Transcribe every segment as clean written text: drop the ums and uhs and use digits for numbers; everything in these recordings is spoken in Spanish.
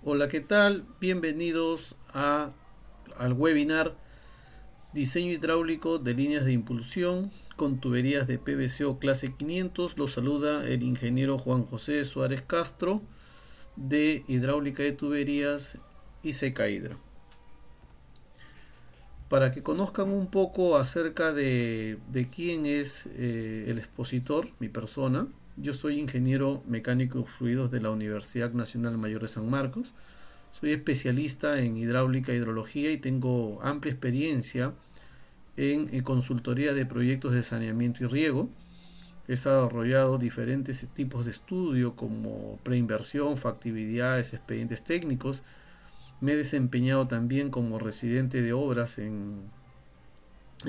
Hola, ¿qué tal? Bienvenidos al webinar Diseño hidráulico de líneas de impulsión con tuberías de PVC clase 500. Los saluda el ingeniero Juan José Suárez Castro de Hidráulica de Tuberías y Seca Hidra. Para que conozcan un poco acerca de quién es el expositor, mi persona, yo soy ingeniero mecánico de fluidos de la Universidad Nacional Mayor de San Marcos. Soy especialista en hidráulica e hidrología y tengo amplia experiencia en consultoría de proyectos de saneamiento y riego. He desarrollado diferentes tipos de estudio como preinversión, factibilidades, expedientes técnicos. Me he desempeñado también como residente de obras en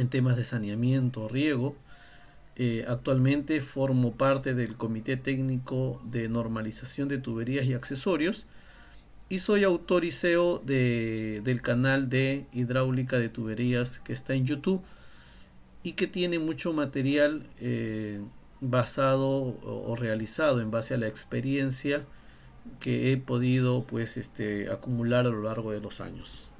temas de saneamiento, riego. Actualmente formo parte del Comité Técnico de Normalización de Tuberías y Accesorios y soy autor y CEO del canal de hidráulica de tuberías que está en YouTube y que tiene mucho material basado o realizado en base a la experiencia que he podido acumular a lo largo de los años.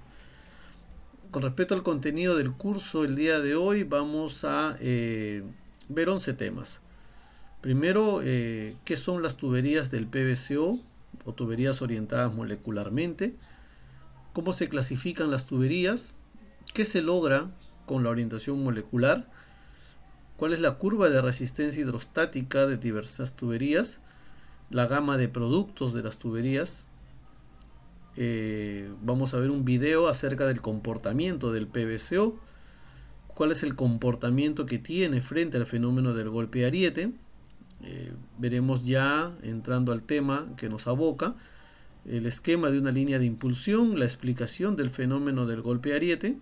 Con respecto al contenido del curso, el día de hoy vamos a ver 11 temas. Primero, ¿qué son las tuberías del PVCO o tuberías orientadas molecularmente? ¿Cómo se clasifican las tuberías? ¿Qué se logra con la orientación molecular? ¿Cuál es la curva de resistencia hidrostática de diversas tuberías? La gama de productos de las tuberías. Vamos a ver un video acerca del comportamiento del PVCO. ¿Cuál es el comportamiento que tiene frente al fenómeno del golpe ariete? Veremos ya, entrando al tema que nos aboca, el esquema de una línea de impulsión, la explicación del fenómeno del golpe ariete,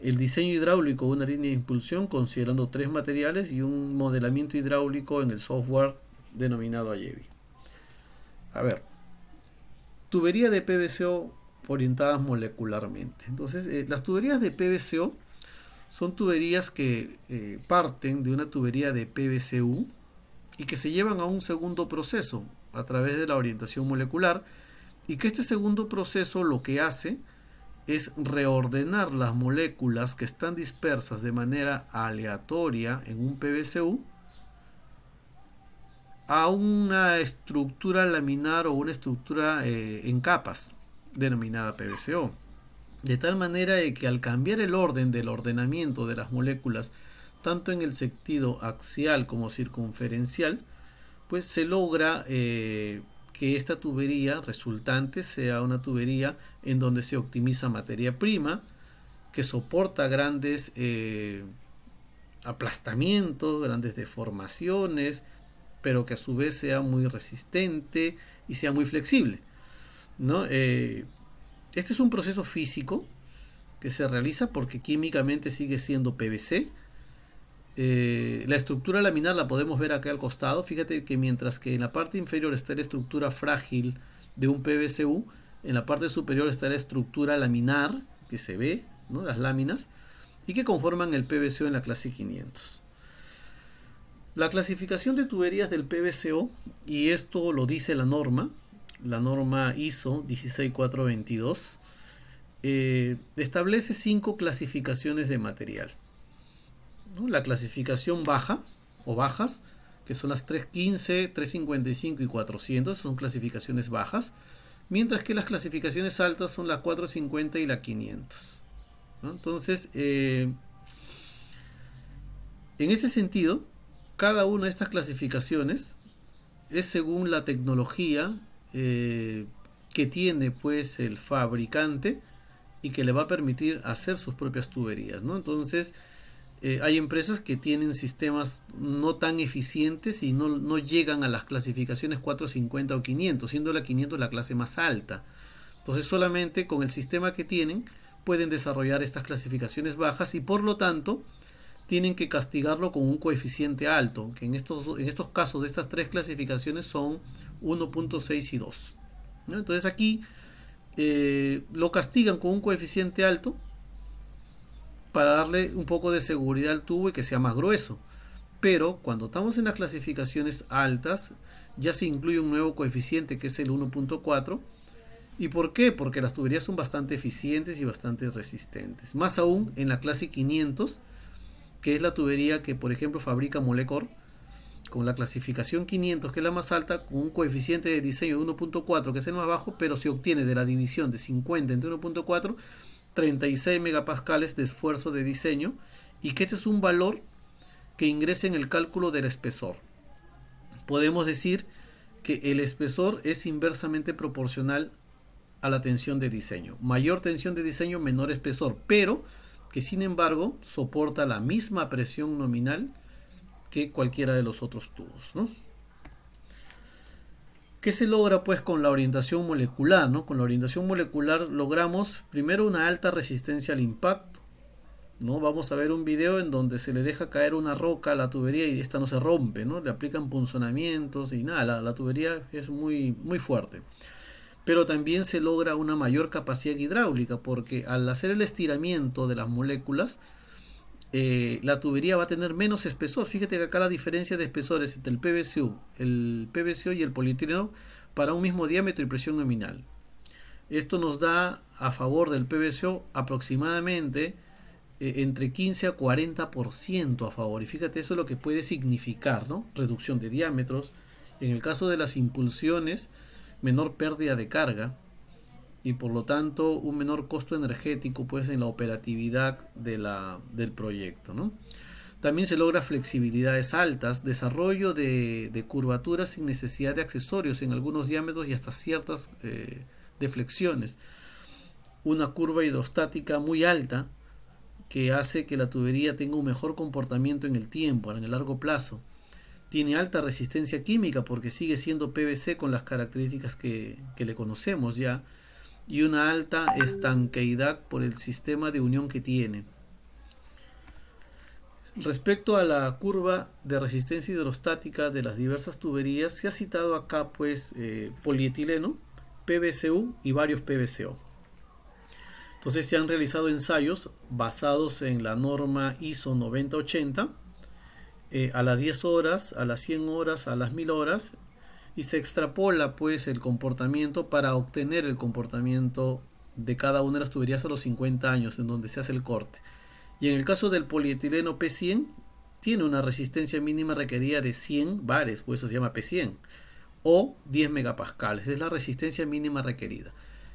el diseño hidráulico de una línea de impulsión considerando tres materiales y un modelamiento hidráulico en el software denominado Ayevi. A ver, tubería de PVCO orientadas molecularmente. Entonces, las tuberías de PVCO son tuberías que parten de una tubería de PVCU y que se llevan a un segundo proceso a través de la orientación molecular, y que este segundo proceso lo que hace es reordenar las moléculas que están dispersas de manera aleatoria en un PVCU a una estructura laminar o una estructura en capas denominada PVCO. De tal manera que al cambiar el orden del ordenamiento de las moléculas, tanto en el sentido axial como circunferencial, pues se logra que esta tubería resultante sea una tubería en donde se optimiza materia prima, que soporta grandes aplastamientos, grandes deformaciones, pero que a su vez sea muy resistente y sea muy flexible, ¿no? Este es un proceso físico que se realiza porque químicamente sigue siendo PVC. La estructura laminar la podemos ver acá al costado. Fíjate que mientras que en la parte inferior está la estructura frágil de un PVCU, en la parte superior está la estructura laminar que se ve, ¿no? Las láminas, y que conforman el PVCO en la clase 500. La clasificación de tuberías del PVCO, y esto lo dice la norma ISO 16422, establece 5 clasificaciones de material, ¿no? La clasificación baja o bajas, que son las 315, 355 y 400, son clasificaciones bajas, mientras que las clasificaciones altas son la 450 y la 500, ¿no? Entonces, en ese sentido, cada una de estas clasificaciones es según la tecnología que tiene pues el fabricante y que le va a permitir hacer sus propias tuberías, ¿no? Entonces, hay empresas que tienen sistemas no tan eficientes y no llegan a las clasificaciones 450 o 500, siendo la 500 la clase más alta. Entonces, solamente con el sistema que tienen pueden desarrollar estas clasificaciones bajas y por lo tanto tienen que castigarlo con un coeficiente alto, que en estos casos de estas tres clasificaciones son 1.6 y 2, ¿no? Entonces aquí lo castigan con un coeficiente alto para darle un poco de seguridad al tubo y que sea más grueso. Pero cuando estamos en las clasificaciones altas, ya se incluye un nuevo coeficiente que es el 1.4, ¿Y por qué? Porque las tuberías son bastante eficientes y bastante resistentes. Más aún en la clase 500, que es la tubería que, por ejemplo, fabrica Molecor, con la clasificación 500, que es la más alta, con un coeficiente de diseño de 1.4, que es el más bajo, pero se obtiene de la división de 50 entre 1.4, 36 megapascales de esfuerzo de diseño, y que este es un valor que ingresa en el cálculo del espesor. Podemos decir que el espesor es inversamente proporcional a la tensión de diseño. Mayor tensión de diseño, menor espesor, pero que sin embargo soporta la misma presión nominal que cualquiera de los otros tubos, ¿no? ¿Qué se logra pues con la orientación molecular, ¿no? Con la orientación molecular logramos primero una alta resistencia al impacto, ¿no? Vamos a ver un video en donde se le deja caer una roca a la tubería y esta no se rompe, ¿no? Le aplican punzonamientos y nada, la tubería es muy fuerte. Pero también se logra una mayor capacidad hidráulica, porque al hacer el estiramiento de las moléculas, la tubería va a tener menos espesor. Fíjate que acá la diferencia de espesores entre el PVCO y el polietileno para un mismo diámetro y presión nominal. Esto nos da a favor del PVCO aproximadamente entre 15 a 40% a favor. Y fíjate, eso es lo que puede significar, ¿no? Reducción de diámetros. En el caso de las impulsiones, menor pérdida de carga y por lo tanto un menor costo energético pues en la operatividad del proyecto, ¿no? También se logra flexibilidades altas, desarrollo de curvaturas sin necesidad de accesorios en algunos diámetros y hasta ciertas deflexiones. Una curva hidrostática muy alta que hace que la tubería tenga un mejor comportamiento en el tiempo, en el largo plazo. Tiene alta resistencia química porque sigue siendo PVC con las características que le conocemos ya, y una alta estanqueidad por el sistema de unión que tiene. Respecto a la curva de resistencia hidrostática de las diversas tuberías, se ha citado acá pues polietileno, PVCU y varios PVCO. Entonces se han realizado ensayos basados en la norma ISO 9080 a las 10 horas, a las 100 horas, a las 1000 horas, y se extrapola pues el comportamiento para obtener el comportamiento de cada una de las tuberías a los 50 años en donde se hace el corte. Y en el caso del polietileno P100 tiene una resistencia mínima requerida de 100 bares, pues eso se llama P100, o 10 megapascales, es la resistencia mínima requerida.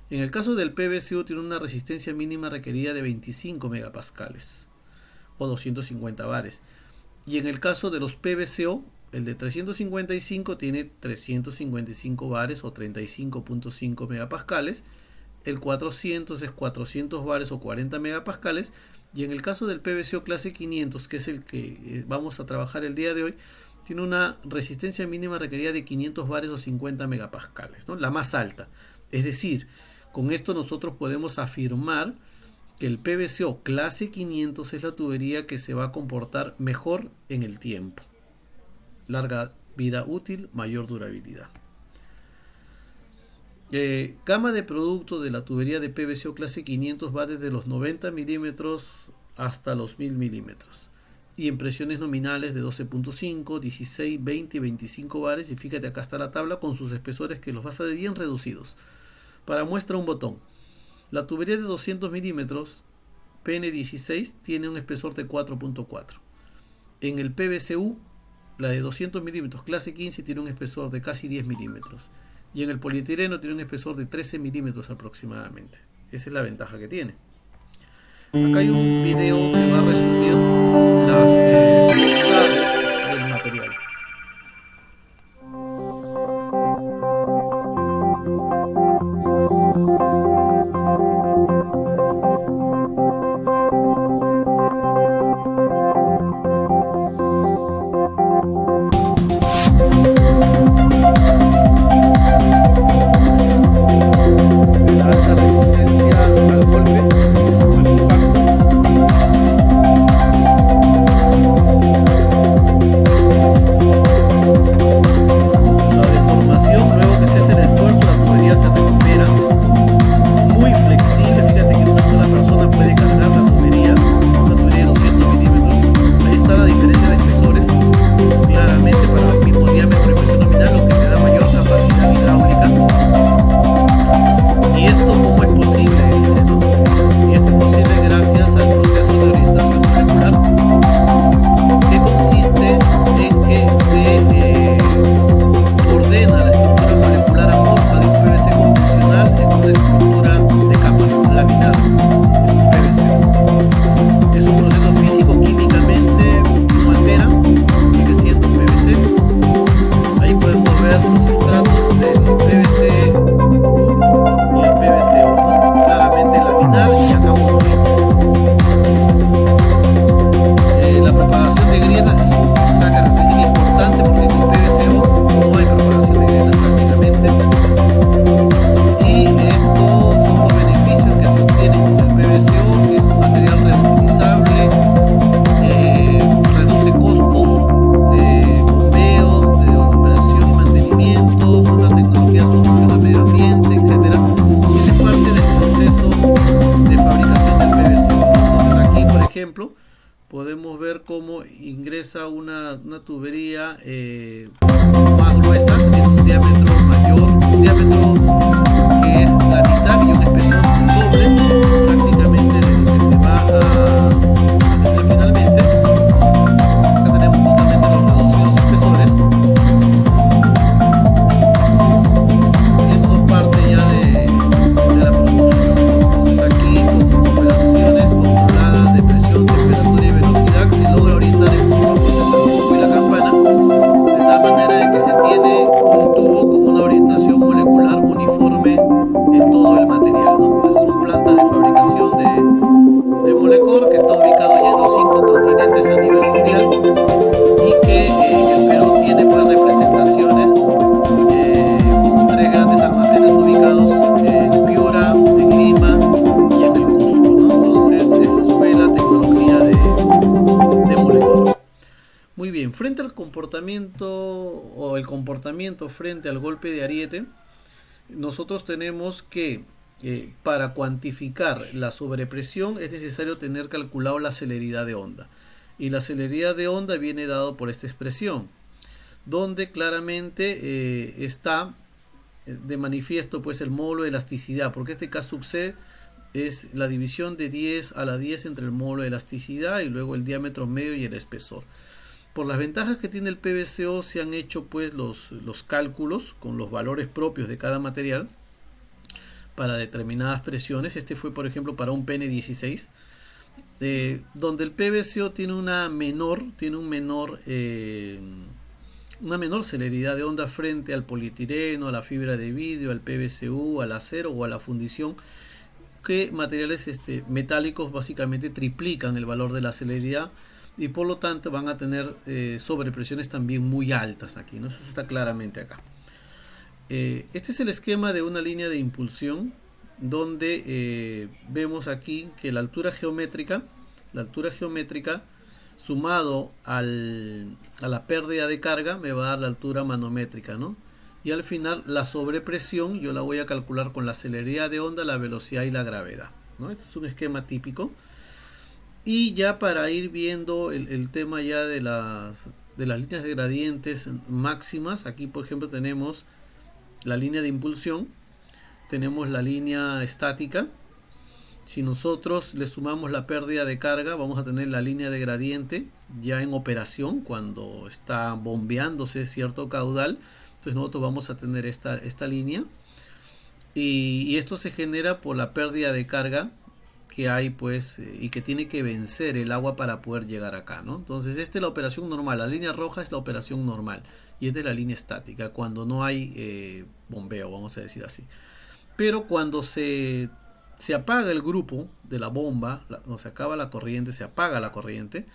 En el caso del PVCO tiene una resistencia mínima requerida de 25 megapascales o 250 bares. Y en el caso de los PVCO, el de 355 tiene 355 bares o 35.5 megapascales. El 400 es 400 bares o 40 megapascales. Y en el caso del PVCO clase 500, que es el que vamos a trabajar el día de hoy, tiene una resistencia mínima requerida de 500 bares o 50 megapascales, ¿no? La más alta. Es decir, con esto nosotros podemos afirmar que el PVCO clase 500 es la tubería que se va a comportar mejor en el tiempo. Larga vida útil, mayor durabilidad. Gama de producto de la tubería de PVCO clase 500 va desde los 90 milímetros hasta los 1000 milímetros. Y en presiones nominales de 12.5, 16, 20 y 25 bares. Y fíjate, acá está la tabla con sus espesores que los vas a ver bien reducidos. Para muestra un botón. La tubería de 200 milímetros PN16 tiene un espesor de 4.4. En el PVCU, la de 200 milímetros clase 15 tiene un espesor de casi 10 milímetros. Y en el polietileno tiene un espesor de 13 milímetros aproximadamente. Esa es la ventaja que tiene. Acá hay un video que va a resumir las propiedades del material. ejemplo, podemos ver cómo ingresa una tubería más gruesa, tiene un diámetro mayor, un diámetro que es la mitad y un espesor doble prácticamente de lo que se va a tener finalmente. Acá tenemos justamente los reducidos espesores. Y esto es parte ya de la producción. Entonces aquí con operaciones controladas de presión, temperatura y velocidad se logra orientar el flujo proceso del foco y la campana de tal manera de que se tiene un tubo con una orientación molecular uniforme en todo el material, ¿no? Entonces son plantas de fabricación de Molecor que está ubicado ya en los 5 continentes a nivel mundial y que el Perú tiene pues representaciones con 3 grandes almacenes ubicados en Piura, en Lima y en el Cusco, ¿no? Entonces esa fue la tecnología de Molecor. Muy bien, frente al comportamiento o el comportamiento frente al golpe de ariete, nosotros tenemos que para cuantificar la sobrepresión es necesario tener calculado la celeridad de onda. Y la celeridad de onda viene dado por esta expresión, donde claramente está de manifiesto pues el módulo de elasticidad, porque este K sub C es la división de 10 a la 10 entre el módulo de elasticidad y luego el diámetro medio y el espesor. Por las ventajas que tiene el PVCO se han hecho pues los cálculos con los valores propios de cada material para determinadas presiones. Este fue por ejemplo para un PN16, donde el PVCO tiene una menor celeridad de onda frente al polietileno, a la fibra de vidrio, al PVCU, al acero o a la fundición, que materiales metálicos básicamente triplican el valor de la celeridad y por lo tanto van a tener sobrepresiones también muy altas aquí, ¿no? Eso está claramente acá. Este es el esquema de una línea de impulsión donde vemos aquí que la altura geométrica sumado a la pérdida de carga me va a dar la altura manométrica, ¿no? Y al final la sobrepresión yo la voy a calcular con la celeridad de onda, la velocidad y la gravedad, ¿no? Este es un esquema típico. Y ya para ir viendo el tema ya de las líneas de gradientes máximas, aquí por ejemplo tenemos la línea de impulsión, tenemos la línea estática. Si nosotros le sumamos la pérdida de carga, vamos a tener la línea de gradiente ya en operación cuando está bombeándose cierto caudal. Entonces nosotros vamos a tener esta línea y esto se genera por la pérdida de carga que hay pues y que tiene que vencer el agua para poder llegar acá, ¿no? Entonces esta es la operación normal, la línea roja es la operación normal y esta es la línea estática cuando no hay bombeo, vamos a decir así. Pero cuando se apaga el grupo de la bomba, no se acaba la corriente, se apaga la corriente,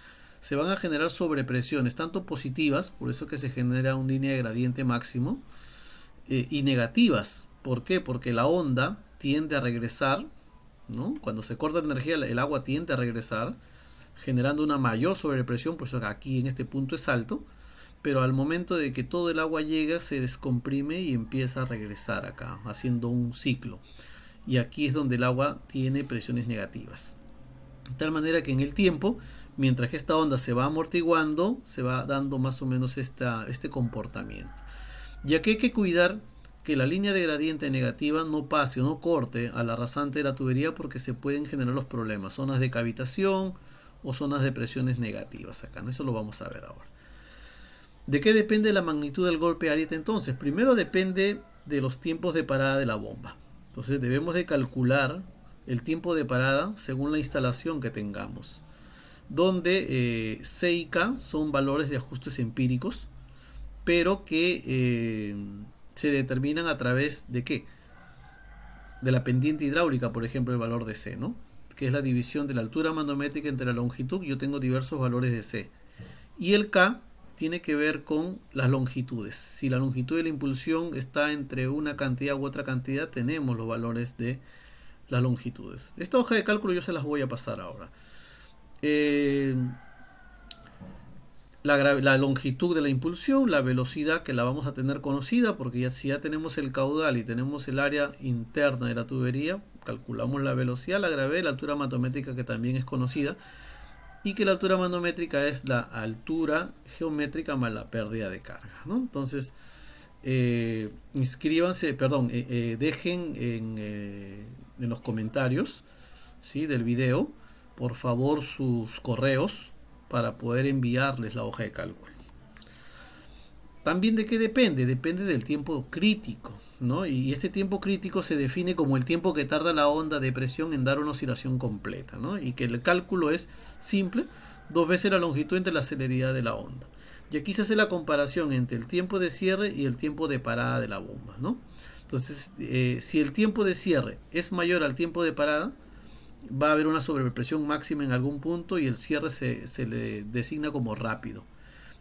se van a generar sobrepresiones tanto positivas, por eso que se genera una línea de gradiente máximo, y negativas. ¿Por qué? Porque la onda tiende a regresar, ¿no? Cuando se corta energía el agua tiende a regresar generando una mayor sobrepresión, por eso aquí en este punto es alto, pero al momento de que todo el agua llega se descomprime y empieza a regresar acá haciendo un ciclo, y aquí es donde el agua tiene presiones negativas, de tal manera que en el tiempo, mientras que esta onda se va amortiguando, se va dando más o menos este comportamiento. Y aquí hay que cuidar que la línea de gradiente negativa no pase o no corte a la rasante de la tubería, porque se pueden generar los problemas, zonas de cavitación o zonas de presiones negativas acá, ¿no? Eso lo vamos a ver ahora. ¿De qué depende la magnitud del golpe de ariete entonces? Primero depende de los tiempos de parada de la bomba. Entonces debemos de calcular el tiempo de parada según la instalación que tengamos, donde C y K son valores de ajustes empíricos, pero que se determinan a través de ¿qué? De la pendiente hidráulica, por ejemplo, el valor de C, ¿no? Que es la división de la altura manométrica entre la longitud. Yo tengo diversos valores de C. Y el K tiene que ver con las longitudes. Si la longitud de la impulsión está entre una cantidad u otra cantidad, tenemos los valores de las longitudes. Esta hoja de cálculo yo se las voy a pasar ahora. La longitud de la impulsión, la velocidad que la vamos a tener conocida, porque si ya tenemos el caudal y tenemos el área interna de la tubería, calculamos la velocidad, la gravedad y la altura matométrica, que también es conocida. y que la altura manométrica es la altura geométrica más la pérdida de carga, ¿no? Entonces, dejen en los comentarios, ¿sí?, del video, por favor, sus correos para poder enviarles la hoja de cálculo. También, ¿de qué depende? Depende del tiempo crítico, ¿no? Y este tiempo crítico se define como el tiempo que tarda la onda de presión en dar una oscilación completa, ¿no? Y que el cálculo es simple, 2 veces la longitud entre la celeridad de la onda. Y aquí se hace la comparación entre el tiempo de cierre y el tiempo de parada de la bomba, ¿no? Entonces, si el tiempo de cierre es mayor al tiempo de parada, va a haber una sobrepresión máxima en algún punto y el cierre se le designa como rápido.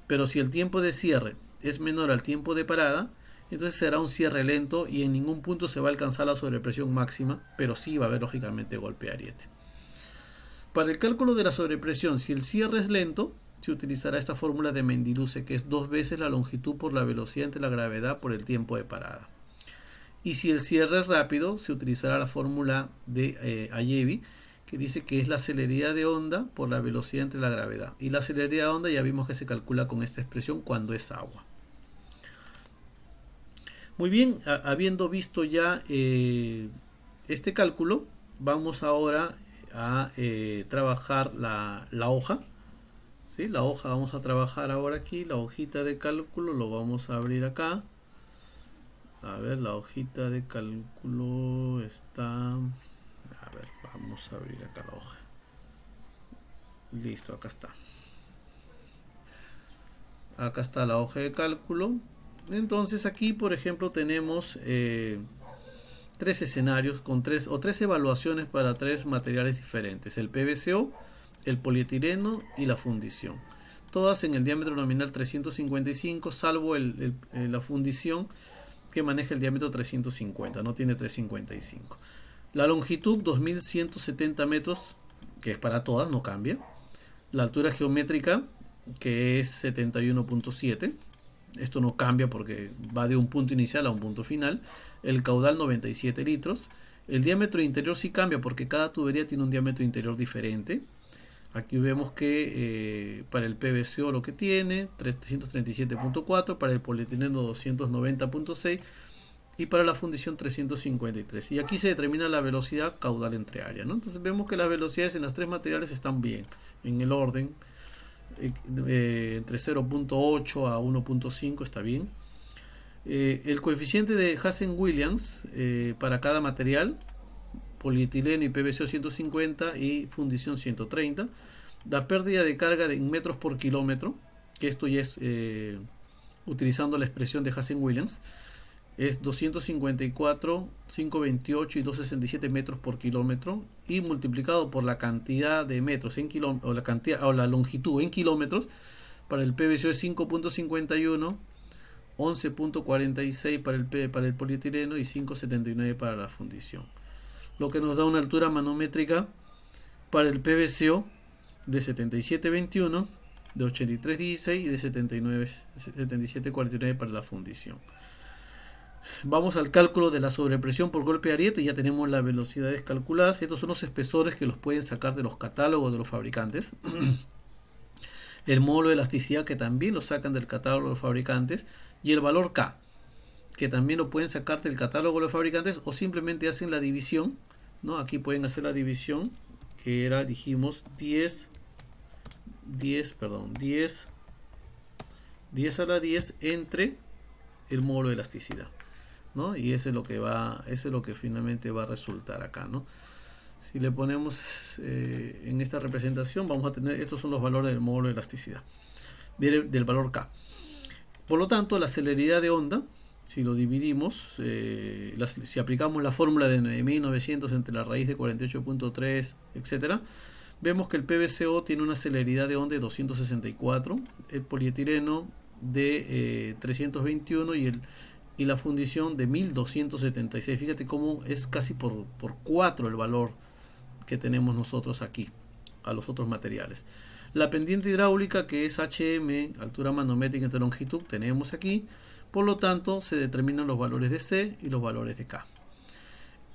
Pero si el tiempo de cierre es menor al tiempo de parada, entonces será un cierre lento y en ningún punto se va a alcanzar la sobrepresión máxima, pero sí va a haber lógicamente golpe de ariete. Para el cálculo de la sobrepresión, si el cierre es lento, se utilizará esta fórmula de Mendiluce, que es 2 veces la longitud por la velocidad entre la gravedad por el tiempo de parada. Y si el cierre es rápido, se utilizará la fórmula de Allevi, que dice que es la celeridad de onda por la velocidad entre la gravedad. Y la celeridad de onda ya vimos que se calcula con esta expresión cuando es agua. Muy bien, habiendo visto ya este cálculo, vamos ahora a trabajar la hoja. ¿Sí? La hoja vamos a trabajar ahora aquí, la hojita de cálculo, lo vamos a abrir acá. A ver, la hojita de cálculo está... A ver, vamos a abrir acá la hoja. Listo, acá está. Acá está la hoja de cálculo. Entonces aquí, por ejemplo, tenemos 3 escenarios con 3 evaluaciones para 3 materiales diferentes: el PVCO, el polietileno y la fundición. Todas en el diámetro nominal 355, salvo la fundición, que maneja el diámetro 350, no tiene 355. La longitud 2170 metros, que es para todas, no cambia. La altura geométrica, que es 71.7. Esto no cambia porque va de un punto inicial a un punto final. El caudal 97 litros. El diámetro interior sí cambia porque cada tubería tiene un diámetro interior diferente. Aquí vemos que para el PVCO lo que tiene 337.4, para el polietileno 290.6 y para la fundición 353. Y aquí se determina la velocidad caudal entre área, ¿no? Entonces vemos que las velocidades en las 3 materiales están bien, en el orden. Entre 0.8 a 1.5 está bien. El coeficiente de Hazen-Williams para cada material, polietileno y PVCO 150 y fundición 130. La pérdida de carga en metros por kilómetro, que esto ya es utilizando la expresión de Hazen-Williams, es 254, 528 y 267 metros por kilómetro, y multiplicado por la cantidad de metros en kilómetros, o la longitud en kilómetros. Para el PVCO es 5.51, 11.46 para el polietileno y 5.79 para la fundición, lo que nos da una altura manométrica para el PVCO de 77.21, de 83.16 y de 77.49 para la fundición. Vamos al cálculo de la sobrepresión por golpe de ariete. Ya tenemos las velocidades calculadas. Estos son los espesores que los pueden sacar de los catálogos de los fabricantes. El módulo de elasticidad, que también lo sacan del catálogo de los fabricantes. Y el valor K, que también lo pueden sacar del catálogo de los fabricantes o simplemente hacen la división, ¿no? Aquí pueden hacer la división, que era, dijimos, 10 a la 10 entre el módulo de elasticidad, ¿no? Y eso es lo que finalmente va a resultar acá, ¿no? Si le ponemos en esta representación, vamos a tener, estos son los valores del módulo de elasticidad, del valor K. Por lo tanto, la celeridad de onda, si lo dividimos, si aplicamos la fórmula de 9900 entre la raíz de 48.3, etcétera, vemos que el PVCO tiene una celeridad de onda de 264, el polietileno de 321 y la fundición de 1276. Fíjate cómo es casi por 4 el valor que tenemos nosotros aquí a los otros materiales. La pendiente hidráulica, que es HM, altura manométrica entre longitud, tenemos aquí. Por lo tanto, se determinan los valores de C y los valores de K.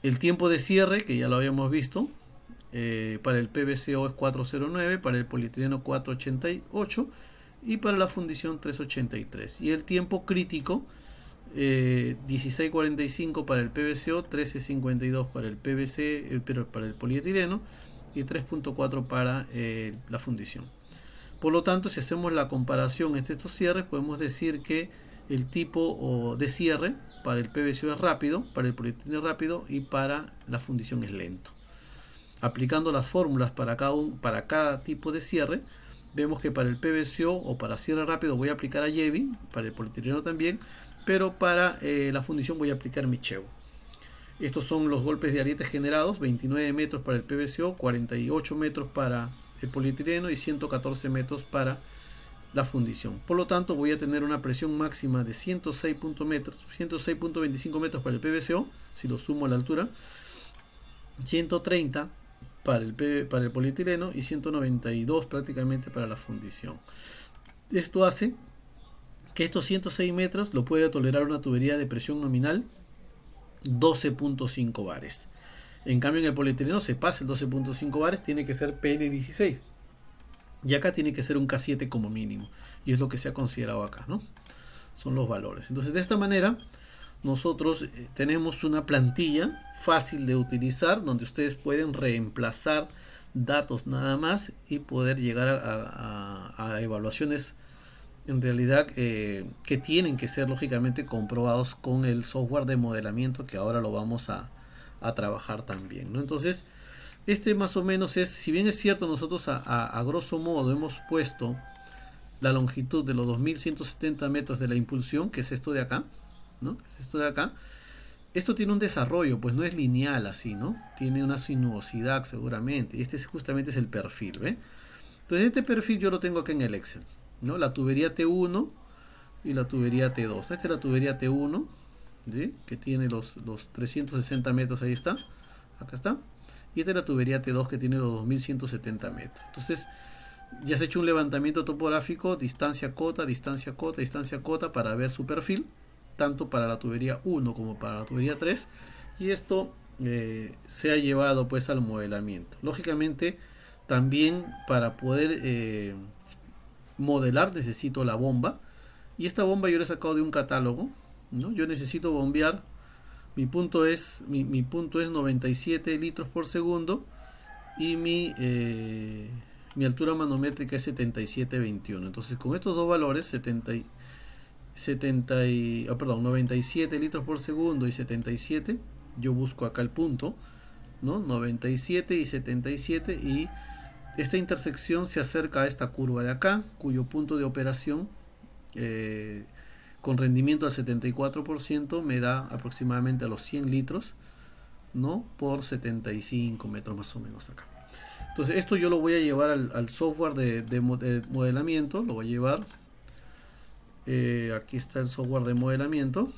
El tiempo de cierre, que ya lo habíamos visto, para el PVCO es 409, para el polietileno 488 y para la fundición 383. Y el tiempo crítico 16:45 para el PVCO, 13:52 para el PVC, pero para el polietileno y 3:4 para la fundición. Por lo tanto, si hacemos la comparación entre estos cierres, podemos decir que el tipo de cierre para el PVCO es rápido, para el polietileno es rápido y para la fundición es lento. Aplicando las fórmulas para cada tipo de cierre, vemos que para el PVCO o para cierre rápido voy a aplicar a Jevi, para el polietileno también, pero para la fundición voy a aplicar Micheu. Estos son los golpes de arietes generados: 29 metros para el PVCO, 48 metros para el polietileno y 114 metros para la fundición. Por lo tanto, voy a tener una presión máxima de 106.25 metros para el PVCO, si lo sumo a la altura, 130 para el polietileno y 192 prácticamente para la fundición. Esto hace que estos 106 metros lo puede tolerar una tubería de presión nominal 12.5 bares. En cambio, en el polietileno se pasa el 12.5 bares, tiene que ser PN16. Y acá tiene que ser un K7 como mínimo. Y es lo que se ha considerado acá, ¿no? Son los valores. Entonces, de esta manera, nosotros tenemos una plantilla fácil de utilizar, donde ustedes pueden reemplazar datos nada más y poder llegar a evaluaciones en realidad que tienen que ser lógicamente comprobados con el software de modelamiento, que ahora lo vamos a trabajar también, ¿no? Entonces, este más o menos es, si bien es cierto, nosotros a grosso modo hemos puesto la longitud de los 2170 metros de la impulsión, que es esto de acá, ¿no? Es esto de acá. Esto tiene un desarrollo, pues no es lineal así, ¿no? Tiene una sinuosidad seguramente. Y este justamente es el perfil, ¿ve? Entonces este perfil yo lo tengo acá en el Excel, ¿no? La tubería T1 y la tubería T2. Esta es la tubería T1, ¿sí? Que tiene los 360 metros, ahí está. Acá está. Y esta es la tubería T2 que tiene los 2170 metros. Entonces ya se ha hecho un levantamiento topográfico, distancia cota, distancia cota, distancia cota, para ver su perfil, tanto para la tubería 1 como para la tubería 3. Y esto se ha llevado pues al modelamiento. Lógicamente también para poder modelar necesito la bomba. Y esta bomba yo la he sacado de un catálogo, ¿no? Yo necesito bombear. Mi punto es 97 litros por segundo y mi altura manométrica es 77.21. Entonces con estos dos valores, 97 litros por segundo y 77, yo busco acá el punto, ¿no? 97 y 77, y esta intersección se acerca a esta curva de acá, cuyo punto de operación con rendimiento al 74% me da aproximadamente a los 100 litros, ¿no? Por 75 metros más o menos acá. Entonces esto yo lo voy a llevar al software de modelamiento, lo voy a llevar, aquí está el software de modelamiento.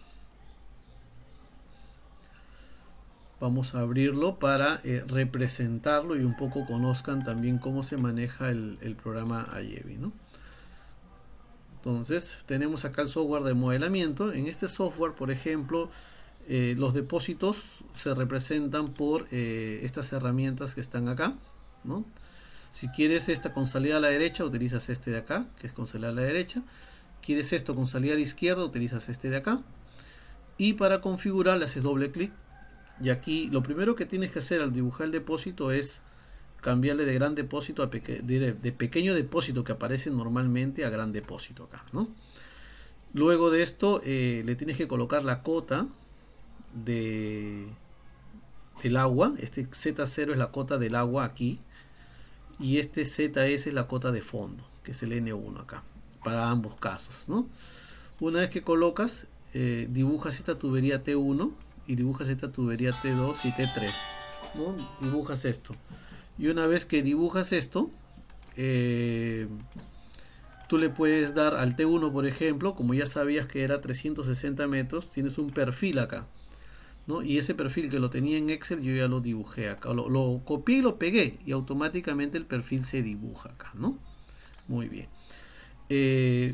Vamos a abrirlo para representarlo y un poco conozcan también cómo se maneja el programa Aievi, ¿no? Entonces tenemos acá el software de modelamiento. En este software, por ejemplo, los depósitos se representan por estas herramientas que están acá, ¿no? Si quieres esta con salida a la derecha, utilizas este de acá, que es con salida a la derecha. Quieres esto con salida a la izquierda, utilizas este de acá. Y para configurar le haces doble clic. Y aquí lo primero que tienes que hacer al dibujar el depósito es cambiarle de gran depósito de pequeño depósito que aparece normalmente a gran depósito acá, ¿no? Luego de esto le tienes que colocar la cota del agua. Este Z0 es la cota del agua aquí, y este ZS es la cota de fondo, que es el N1 acá, para ambos casos, ¿no? Una vez que colocas, dibujas esta tubería T1 y dibujas esta tubería T2 y T3, ¿no? Dibujas esto. Y una vez que dibujas esto, tú le puedes dar al T1, por ejemplo, como ya sabías que era 360 metros, tienes un perfil acá, ¿no? Y ese perfil que lo tenía en Excel, yo ya lo dibujé acá. Lo copié y lo pegué, y automáticamente el perfil se dibuja acá, ¿no? Muy bien.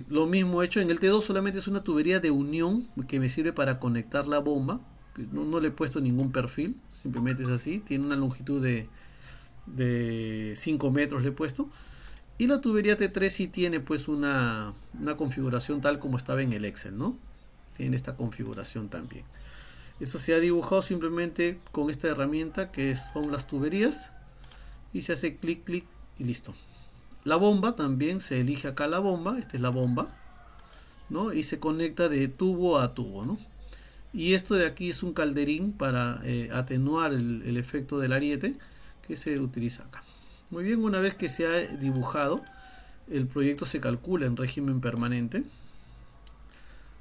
Lo mismo hecho en el T2, solamente es una tubería de unión que me sirve para conectar la bomba. No le he puesto ningún perfil, simplemente es así. Tiene una longitud de de 5 metros le he puesto. Y la tubería T3 sí tiene pues una configuración tal como estaba en el Excel, ¿no? Tiene esta configuración también. Eso se ha dibujado simplemente con esta herramienta que son las tuberías. Y se hace clic, clic y listo. La bomba también se elige acá la bomba. Esta es la bomba, ¿no? Y se conecta de tubo a tubo, ¿no? Y esto de aquí es un calderín para atenuar el efecto del ariete que se utiliza acá. Muy bien, una vez que se ha dibujado, el proyecto se calcula en régimen permanente,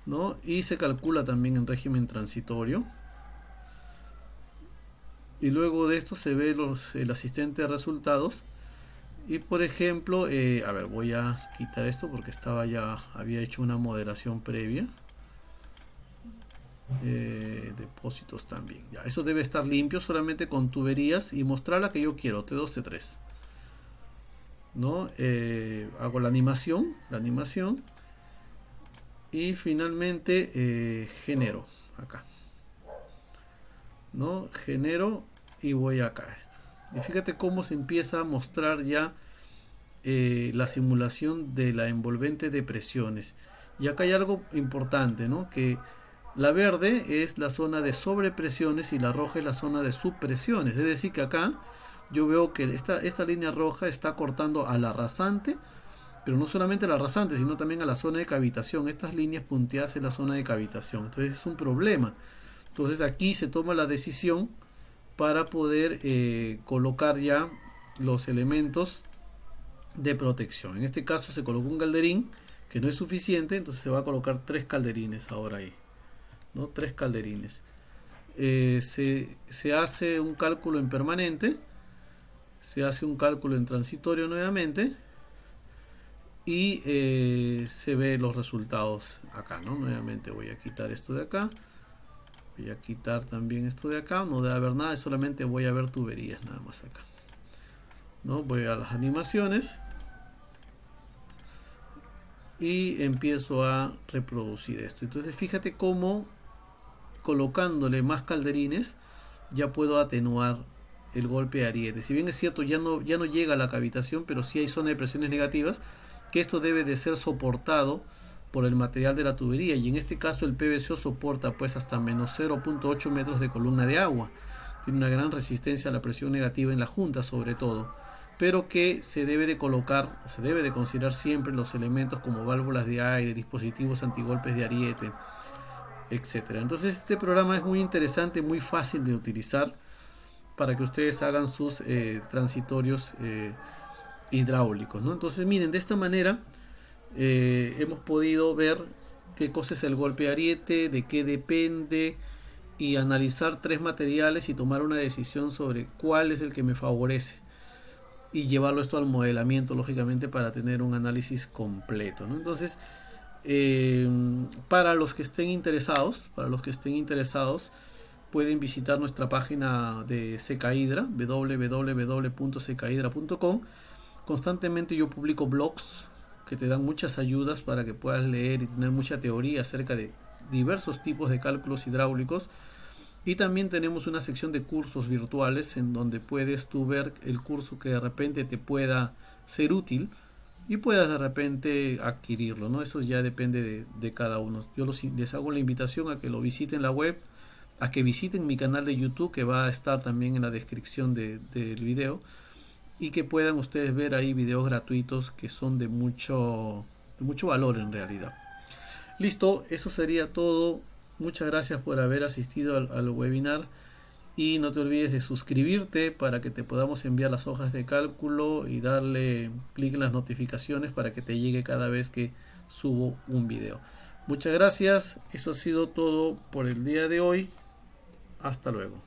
¿no? Y se calcula también en régimen transitorio. Y luego de esto se ve el asistente de resultados. Y por ejemplo, a ver, voy a quitar esto porque había hecho una modelación previa. Depósitos también. Ya, eso debe estar limpio solamente con tuberías y mostrar la que yo quiero, T2, T3. ¿No? Hago la animación y finalmente genero acá, ¿no? Genero y voy acá. Y fíjate cómo se empieza a mostrar ya la simulación de la envolvente de presiones. Y acá hay algo importante, ¿no? Que la verde es la zona de sobrepresiones y la roja es la zona de subpresiones. Es decir, que acá yo veo que esta línea roja está cortando a la rasante, pero no solamente a la rasante, sino también a la zona de cavitación. Estas líneas punteadas en la zona de cavitación. Entonces es un problema. Entonces aquí se toma la decisión para poder colocar ya los elementos de protección. En este caso se colocó un calderín que no es suficiente, entonces se va a colocar 3 calderines ahora ahí, ¿no? 3 calderines. Se hace un cálculo en permanente, se hace un cálculo en transitorio nuevamente y se ve los resultados acá, ¿no? Nuevamente voy a quitar esto de acá, voy a quitar también esto de acá, no debe haber nada, solamente voy a ver tuberías nada más acá, ¿no? Voy a las animaciones y empiezo a reproducir esto. Entonces fíjate cómo colocándole más calderines ya puedo atenuar el golpe de ariete. Si bien es cierto ya no llega a la cavitación, pero sí hay zona de presiones negativas, que esto debe de ser soportado por el material de la tubería, y en este caso el PVC soporta pues hasta menos 0.8 metros de columna de agua. Tiene una gran resistencia a la presión negativa en la junta sobre todo, pero que se debe de colocar, se debe de considerar siempre los elementos como válvulas de aire, dispositivos antigolpes de ariete, etcétera. Entonces este programa es muy interesante, muy fácil de utilizar para que ustedes hagan sus transitorios hidráulicos, ¿no? Entonces miren, de esta manera hemos podido ver qué cosa es el golpe de ariete, de qué depende, y analizar 3 materiales y tomar una decisión sobre cuál es el que me favorece y llevarlo esto al modelamiento, lógicamente, para tener un análisis completo, ¿no? Entonces para los que estén interesados, pueden visitar nuestra página de Secaidra, www.secaidra.com. Constantemente yo publico blogs que te dan muchas ayudas para que puedas leer y tener mucha teoría acerca de diversos tipos de cálculos hidráulicos. Y también tenemos una sección de cursos virtuales en donde puedes tú ver el curso que de repente te pueda ser útil y puedas de repente adquirirlo, ¿no? Eso ya depende de cada uno. Yo les hago la invitación a que lo visiten la web, a que visiten mi canal de YouTube, que va a estar también en la descripción del video, y que puedan ustedes ver ahí videos gratuitos que son de mucho valor en realidad. Listo, eso sería todo. Muchas gracias por haber asistido al webinar. Y no te olvides de suscribirte para que te podamos enviar las hojas de cálculo y darle clic en las notificaciones para que te llegue cada vez que subo un video. Muchas gracias. Eso ha sido todo por el día de hoy. Hasta luego.